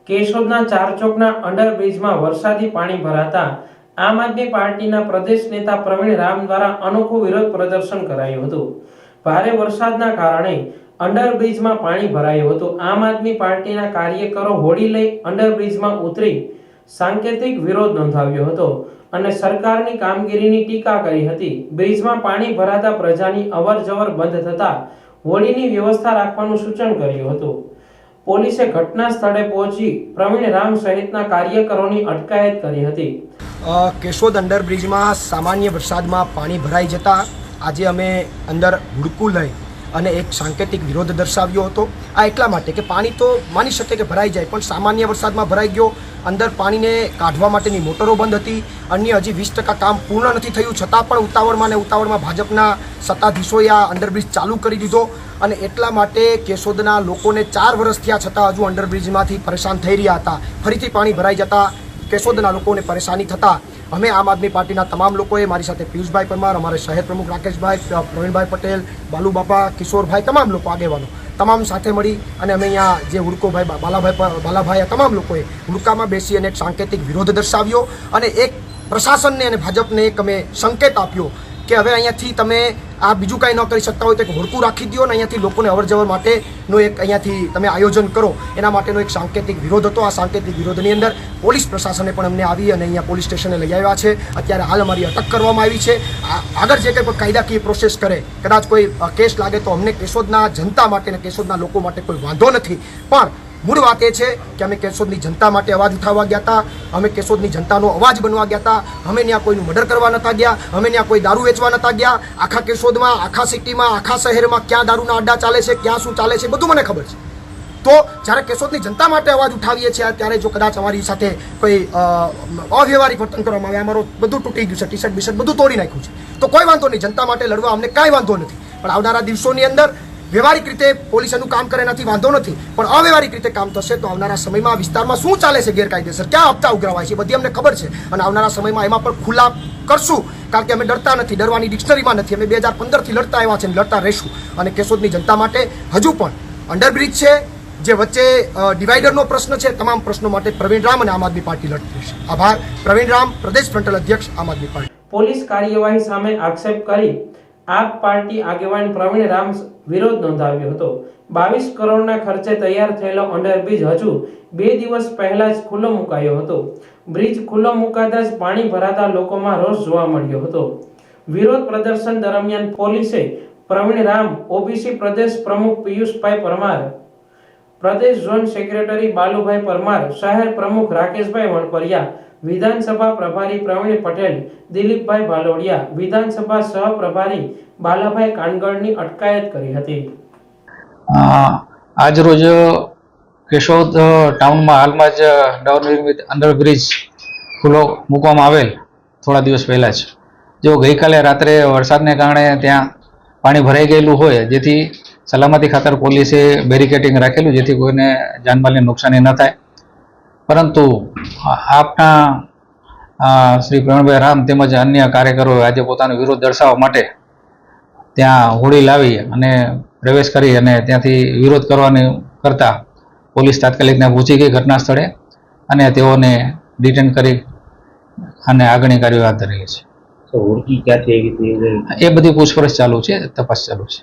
કેશોદના ચારચોકના અંડરબ્રિજમાં વરસાદી પાણી ભરાતા આમ આદમી પાર્ટીના પ્રદેશ નેતા પ્રવીણ રામ દ્વારા અનોખું વિરોધ પ્રદર્શન કરાયું હતું। ભારે વરસાદના કારણે અંડરબ્રિજમાં પાણી ભરાયું હતું। આમ આદમી પાર્ટીના કાર્યકરો હોડી લઈ અંડરબ્રિજમાં ઉતરી સાંકેતિક વિરોધ નોંધાવ્યો હતો અને સરકારની કામગીરીની ટીકા કરી હતી। બ્રિજમાં પાણી ભરાતા પ્રજાની અવરજવર બંધ થતા હોડીની વ્યવસ્થા રાખવાનું સૂચન કર્યું હતું। પોલીસે ઘટના સ્થળે પહોંચી પ્રવીણ રામ સહિતના કાર્યકરોની અટકાયત કરી હતી। કેશોદ અંડરબ્રિજમાં સામાન્ય વરસાદમાં પાણી ભરાઈ જતા આજે અમે અંદર હુડકું લઈ અને એક સાંકેતિક વિરોધ દર્શાવ્યો હતો। આ એટલા માટે કે પાણી તો માની શકે કે ભરાઈ જાય, પણ સામાન્ય વરસાદમાં ભરાઈ ગયો। અંદર પાણીને કાઢવા માટેની મોટરો બંધ હતી, અન્ય હજી 20% કામ પૂર્ણ નથી થયું, છતાં પણ ઉતાવળમાં ભાજપના સત્તાધીશોએ આ અંડરબ્રિજ ચાલુ કરી દીધો। અને એટલા માટે કેશોદના લોકોને 4 વર્ષ થયા છતાં હજુ અંડરબ્રિજમાંથી પરેશાન થઈ રહ્યા હતા। ફરીથી પાણી ભરાઈ જતા કેશોદના લોકોને પરેશાની થતાં અમે આમ આદમી પાર્ટીના તમામ લોકોએ, મારી સાથે પિયુષભાઈ પરમાર, અમારે શહેર પ્રમુખ રાકેશભાઈ, પ્રવીણભાઈ પટેલ, બાલુબાપા, કિશોરભાઈ, તમામ લોકો આગેવાનો તમામ સાથે મળી અને અમે અહીંયા જે હુડકોભાઈ બાલાભાઈ તમામ લોકોએ હુડકામાં બેસી અને એક સાંકેતિક વિરોધ દર્શાવ્યો અને એક પ્રશાસનને અને ભાજપને એક અમે સંકેત આપ્યો કે હવે અહીંયાથી તમે આ બીજું કાંઈ ન કરી શકતા હોય તો એક હોડકું રાખી દો અને અહીંયાથી લોકોને અવરજવર માટેનો એક અહીંયાથી તમે આયોજન કરો, એના માટેનો એક સાંકેતિક વિરોધ હતો। આ સાંકેતિક વિરોધની અંદર પોલીસ પ્રશાસને પણ અમને આવી અને અહીંયા પોલીસ સ્ટેશને લઈ આવ્યા છે। અત્યારે હાલ અમારી અટક કરવામાં આવી છે। આગળ જે કંઈ પણ કાયદાકીય પ્રોસેસ કરે, કદાચ કોઈ કેસ લાગે તો અમને કેશોદના જનતા માટે અને કેશોદના લોકો માટે કોઈ વાંધો નથી, પણ મૂળ વાત એ છે કે અમે કેશોદની જનતા માટે અવાજ ઉઠાવવા ગયા હતા, અમે કેશોદની જનતાનો અવાજ બનવા ગયા હતા। અમે ત્યાં કોઈનું મર્ડર કરવા નહોતા ગયા, અમે ત્યાં કોઈ દારૂ વેચવા નહોતા ગયા। આખા કેશોદમાં, આખા સિટીમાં, આખા શહેરમાં ક્યાં દારૂના અડ્ડા ચાલે છે, ક્યાં શું ચાલે છે, બધું મને ખબર છે। તો જ્યારે કેશોદની જનતા માટે અવાજ ઉઠાવીએ છીએ ત્યારે જો કદાચ અમારી સાથે કોઈ અવ્યવહારિક વર્તન કરવામાં આવે, અમારું બધું તૂટી ગયું છે, ટી-શર્ટ બીશર્ટ બધું તોડી નાખ્યું છે, તો કોઈ વાંધો નહીં, જનતા માટે લડવા અમને કાંઈ વાંધો નથી। પણ આવનારા દિવસોની અંદર વ્યવહારિક રીતે પોલીસ એનું કામ કરે નથી, વાંધો નથી, પણ અવ્યવહારિક રીતે કામ થશે તો આવનારા સમયમાં વિસ્તારમાં શું ચાલે છે ગેરકાયદેસર, ક્યાં હપ્તા ઉઘરાવાય છે, બધી અમને ખબર છે અને આવનારા સમયમાં એમાં પણ ખુલ્લા કરશું, કારણ કે અમે ડરતા નથી, ડરવાની ડિક્શનરીમાં નથી। અમે 2015થી લડતા આવ્યા છે અને લડતા રહીશું। અને કેશોદની જનતા માટે હજુ પણ અંડરબ્રિજ છે, જે વચ્ચે ડિવાઈડરનો પ્રશ્ન છે, તમામ પ્રશ્નો માટે પ્રવીણ રામ અને આમ આદમી પાર્ટી લડતી રહેશે। આભાર। પ્રવીણ રામ, પ્રદેશ ફ્રન્ટલ અધ્યક્ષ, આમ આદમી પાર્ટી। પોલીસ કાર્યવાહી સામે આક્ષેપ કરી આપ પાર્ટી આગેવાન પ્રવીણ રામ વિરોધ નોંધાવ્યો હતો। 22 કરોડના ખર્ચે તૈયાર થયેલો અંડરબ્રિજ હજુ 2 દિવસ પહેલા જ ખુલ્લો મુકાયો હતો। બ્રિજ ખુલ્લો મુકાતા જ પાણી ભરાતા લોકોમાં રોષ જોવા મળ્યો હતો। વિરોધ પ્રદર્શન દરમિયાન પોલીસે પ્રવીણ રામ, ઓબીસી પ્રદેશ પ્રમુખ પિયુષભાઈ પરમાર, પ્રદેશ ઝોન સેક્રેટરી બાલુભાઈ પરમાર, શહેર પ્રમુખ રાકેશભાઈ વણપરિયા, વિધાનસભા પ્રભારી પ્રવીણ પટેલ, દિલીપભાઈ ભાલોડિયા, વિધાનસભા સહપ્રભારી બાલાભાઈ કાનગડની અટકાયત કરી હતી। આજ રોજ કેશોદ ટાઉનમાં હાલમાં જ નવનિર્મિત અંડરબ્રિજ ખુલ્લો મૂકવામાં આવેલ થોડા દિવસ પહેલાં જ, જો ગઈકાલે રાત્રે વરસાદને કારણે ત્યાં પાણી ભરાઈ ગયેલું હોય, જેથી સલામતી ખાતર પોલીસે બેરિકેડિંગ રાખેલું જેથી કોઈને જાનમાલની નુકસાની ન થાય, પરંતુ આપના શ્રી પ્રવીણભાઈ રામ તેમજ અન્ય કાર્યકરોએ આજે પોતાનો વિરોધ દર્શાવવા માટે ત્યાં હોડી લાવી અને પ્રવેશ કરી અને ત્યાંથી વિરોધ કરવાની કરતા પોલીસ તાત્કાલિક ત્યાં પહોંચી ગઈ ઘટના સ્થળે અને તેઓને ડિટેન કરી અને આગળની કાર્યવાહી હાથ ધરેલી છે। હોડકી ક્યાંથી આવી હતી એ બધી પૂછપરછ ચાલુ છે, તપાસ ચાલુ છે।